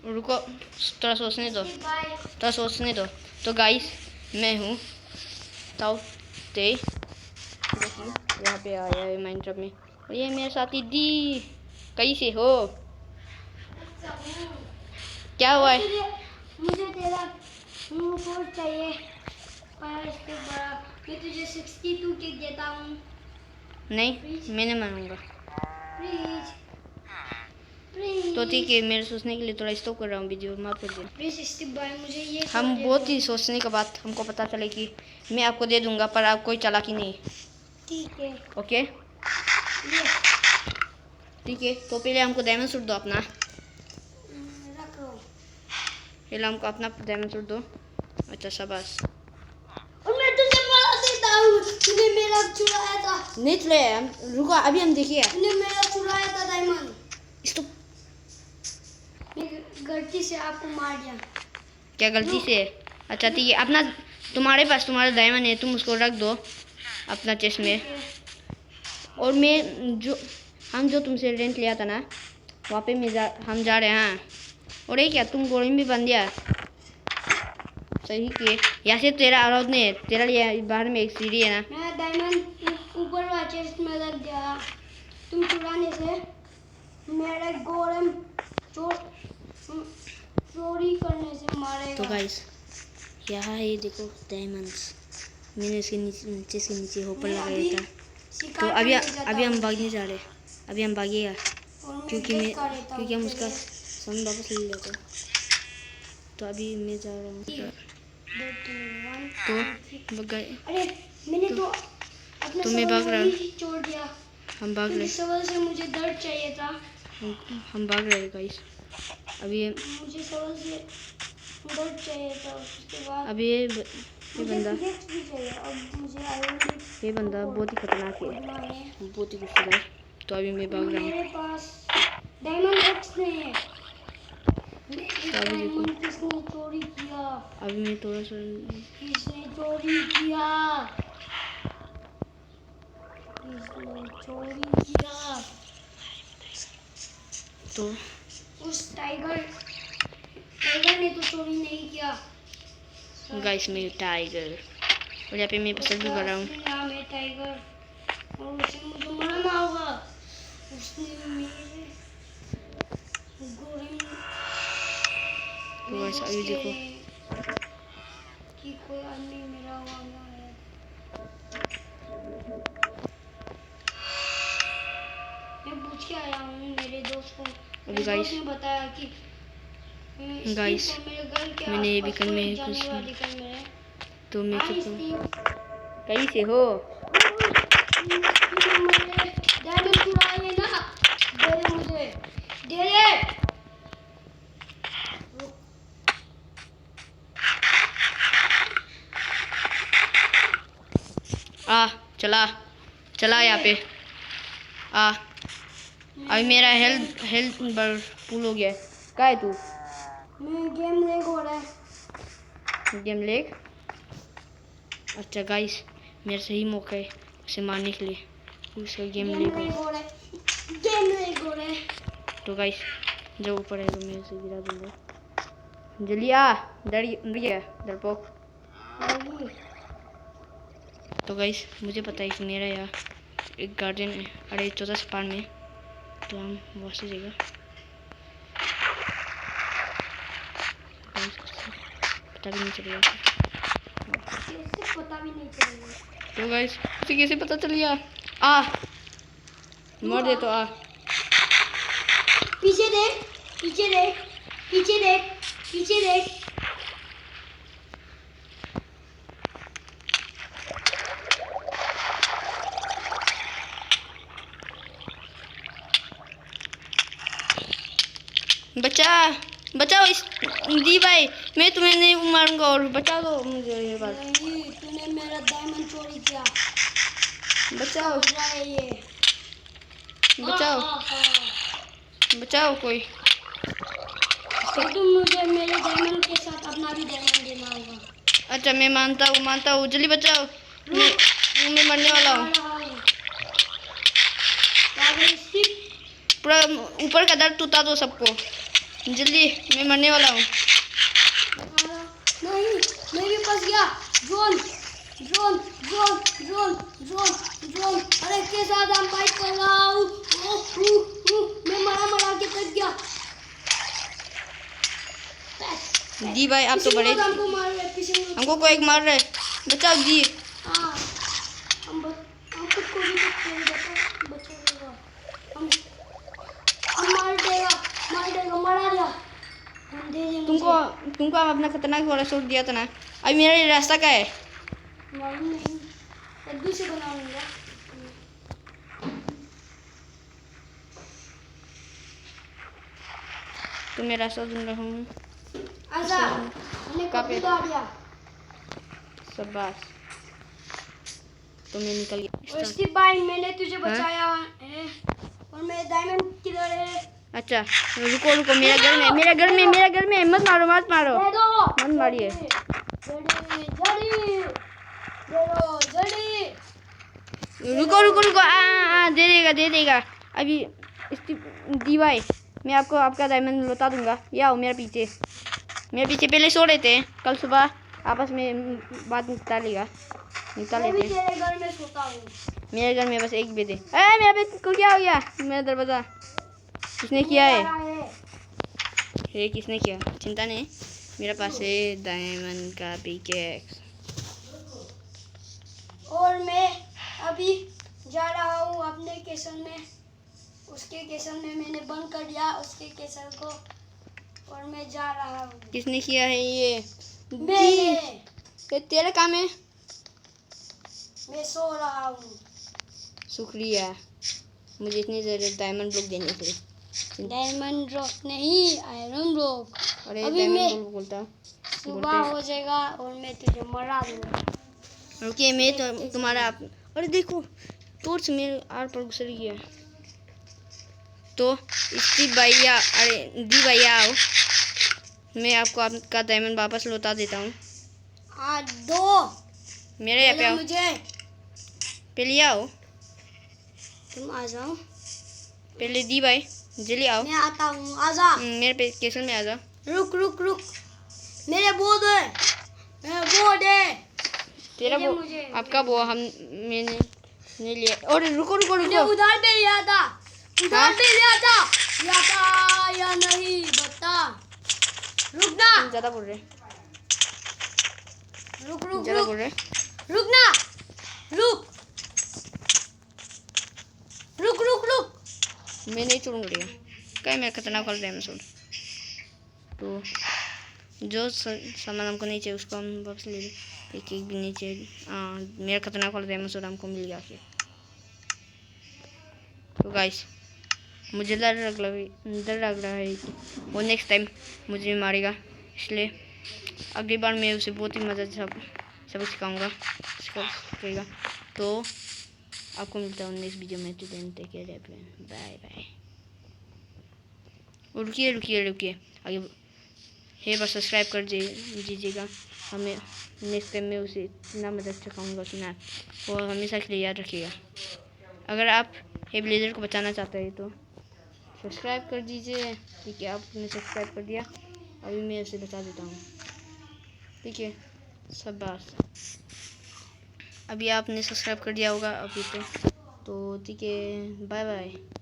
रुको, थोड़ा सोचने दो, थोड़ा सोचने दो। तो गाइस, मैं हूँ ताऊ ते, यहाँ पे आया है माइनक्राफ्ट में, और ये मेरे साथी दी। कैसे हो? क्या हुआ है? मुझे तेरा कोड चाहिए, पर इसके बड़ा मैं तुझे 62 केक देता हूँ। नहीं, मैं नहीं मानूंगा। प्लीज तो ठीक है, मेरे सोचने के लिए थोड़ा स्टॉप कर रहा हूँ वीडियो, माफ कर दो। प्लीज स्टिक बाय, मुझे ये हम बहुत ही सोचने के बाद हमको पता चले कि मैं आपको दे दूंगा, पर आप कोई चालाकी नहीं। ठीक है, ओके ठीक है। तो पहले हमको डायमंड सूट दो अपना, रखो। पहले हमको अपना डायमंड सूट दो। अच्छा शाबाश। और मैं तुझे बड़ा देता हूँ, तूने मेरा चुराया था। नहीं चुराया, रुको अभी हम देखिए। तूने मेरा चुराया था डायमंड, इसको मैं गलती से आपको मार दिया। क्या गलती से? अच्छा ठीक है, अपना तुम्हारे पास तुम्हारा डायमंड है, तुम उसको रख दो अपना चेस्ट में। और मैं हम जो तुमसे रेंट लिया था ना, वहाँ पे हम जा रहे हैं। और ये क्या, तुम गोली भी बन दिया? सही किए। यहाँ से तेरा आरोप नहीं है, तेरा लिए बाहर में एक सीढ़ी है ना। मैं डायमंड ऊपर वाले चेस्ट में रख दिया, तुम चुराने से मेरा गोलम चोरी करने से मारेगा। तो गाइस, यहाँ ये देखो डायमंड्स, मैंने इसके नीचे से नीचे होपर लगाया था। तो अभी हम भागने जा रहे हैं, अभी हम भागेगा क्योंकि हम उसका सामान वापस ले लेते हैं। तो अभी मैं जा रहा हूँ। तो गए, अरे मैंने तो अपना मैं भाग रहा हूँ। छोड़ दिया। हम भाग रहे, इस सवाल से मुझे दर्द चाहिए था। हम भाग रहे गाइस। अभी मुझे सवाल से दर्द चाहिए था, उसके बाद अभी ये बंदा, भी चाहिए। अब मुझे आयरन ये बंदा बहुत ही खतरनाक है, बहुत ही गुस्सा है। तो अभी मैं भाग रहा हूँ। मेरे पास डायमंड एक्स नहीं है। अभी देखो, किसने चोरी किया? अभी मैं थोड़ा सा, किसने चोरी किया? किसने चोरी किया? तो उस टाइगर ने तो चोरी नहीं किया। गाइस मैं टाइगर, और यहाँ पे मैं पसंद भी कर रहा हूँ। नाम है टाइगर, और उसे मुझे मारना होगा। उसने मेरे गोरे तो गाइस अभी देखो, कि कोई आदमी मेरा वाला है। मैं पूछ के आया हूँ मेरे दोस्त को। अभी गाइस, ने बताया कि गाइस मैंने ये बीकन में कुछ, तो मैं चुप हूँ। कैसे हो? डायमंड चुराए ना, दे दे मुझे, दे दे। चला यहाँ पे आ। अभी मेरा हेल्थ फुल हो गया। क्या है तू? मैं गेम लेग हो रहा है। Game leg? अच्छा गाइस, मेरे सही मौका है उसे मारने के लिए, उसका गेम लेग हो रहा है। तो गाइस जब ऊपर है तो मैं उसे गिरा दूंगा। जल्दी आ, डरपोक। तो गाइस मुझे पता है कि मेरा यहाँ एक गार्डन है, अरे चौथा स्पान में, तो हम वहाँ से जाएगा। पता भी नहीं चलेगा। तो गाइस उसे कैसे पता चल गया? आ मर दे तो आ। पीछे देख, पीछे देख, पीछे देख, पीछे देख। बचाओ इस दी भाई, मैं तुम्हें नहीं मारूंगा, और बचा दो मुझे ये बात। नहीं, तूने मेरा डायमंड चोरी किया। बचाओ ये बचाओ बचाओ कोई। तो तुम मुझे मेरे डायमंड के साथ अपना भी डायमंड देना होगा। अच्छा मैं मानता हूँ, जल्दी बचाओ, मैं मरने वाला हूँ। पूरा ऊपर का दर टूटा दो सबको। जल्दी, मैं मरने वाला हूँ। नहीं, मैं भी फंस गया। Drone drone drone drone drone drone, अरे के साथ हम फाइट कर रहा हूँ। मैं मरा के थक गया। दी भाई आप तो बड़े, हमको मार रहे, पीछे लोग। हमको कोई एक मार रहा है, बचाओ दी। हाँ, हम खुद को भी बचाएगा। हम मार देगा, मारा दिया। हम दे देंगे तुमको हम अपना खतरनाक वाला शॉट दिया था ना। अभी मेरा ये रास्ता क्या है? मालूम नहीं, कद्दू से बनाऊंगा। तो मैं रास्ता ढूंढ रहा हूँ। आजा, मैंने कहाँ पे? कद्दू डाल दिया। शाबाश, तो मैं निकल गया। और स्टीव भाई, मैंने तुझे हाँ? बचाया है। और मेरे डायमंड किधर है? अच्छा रुको रुको, मेरा घर में, मेरा घर में, मेरा घर में। मत मारो, मत मारो, दे दो। मत मारिए। जल्दी। रुको रुको रुको, दे देगा, दे देगा अभी। दी भाई, मैं आपको आपका डायमंड लौटा दूंगा। या आओ मेरे पीछे, मेरे पीछे। पहले सो रहे थे, कल सुबह आपस में बात निपटा लेते मैं भी हैं। तेरे घर में सोता हूँ। मेरे घर में बस एक बेटे। मेरे बेटे को क्या हो गया? मेरा दरवाजा किसने किया है? ये किसने किया? चिंता नहीं, मेरे पास है डायमंड का पिकेक्स। और मैं अभी जा रहा हूँ अपने केसर में। उसके केसर में मैंने बंद कर दिया उसके केसर को, और मैं जा रहा हूँ। किसने किया है ये? मैंने। ये तेरा काम है। मैं सो रहा हूँ। शुक्रिया मुझे इतनी ज़रूरत डायमंड ब्लॉक देने के लिए। डायमंड ब्लॉक नहीं, आयरन ब्लॉक। अरे अभी डायमंड मैं ब्लॉक बोलता। सुबह हो जाएगा और मैं तुझे मरा दूंगा। रुकिए, मैं तो तुम्हारा अरे देखो, टॉर्च मेरे आर पर घुस रही है। तो इसकी भैया, अरे दी भैया आओ, मैं आपको आपका डायमंड वापस लौटा देता हूँ। हाँ, दो मेरे यहाँ पे आओ, मुझे। पहले आओ, तुम आ जाओ। पहले दी भाई जल्दी आओ। मैं आता हूँ, आजा। मेरे पे केसल में आ जाओ। रुक रुक रुक, मेरे बोर्ड है, मेरा बोर्ड है। तेरा दे वो, मुझे। आपका वो हम मैंने नहीं लिया। और रुको रुको मैंने रुको, उधार पे लिया था, हाँ? लिया था या नहीं बता। रुक ना, तुम ज़्यादा बोल रहे, रुक रुक ज़्यादा रुक, बोल रहे। रुक ना, रुक रुक रुक रुक। मैं नहीं छोड़ूंगा रिया, क्या मेरा खतरनाक कर रहे हैं मैं। तो जो सामान हमको नहीं चाहिए उसको हम वापस ले लें। एक भी नहीं चाहिए। मेरा खतरनाक वाला डायमंड हमको मिल गया फिर। तो गाइस, मुझे डर लग रहा है कि वो नेक्स्ट टाइम मुझे मारेगा, इसलिए अगली बार मैं उसे बहुत ही मज़ा सब सिखाऊंगा, सिखाएगा। तो आपको मिलता हूँ नेक्स्ट वीडियो में। Bye bye. रुकिए आगे हे बस सब्सक्राइब कर दीजिएगा। हमें नेक्स्ट टाइम में उसे इतना मदद सिखाऊंगा कि ना, वो हमेशा के लिए याद रखिएगा। अगर आप हे ब्लेजर को बचाना चाहते हैं तो सब्सक्राइब कर दीजिए। ठीक है, आपने सब्सक्राइब कर दिया, अभी मैं उसे बता देता हूँ। ठीक है, शाबाश। अभी आपने सब्सक्राइब कर दिया होगा अभी तो ठीक है, बाय बाय।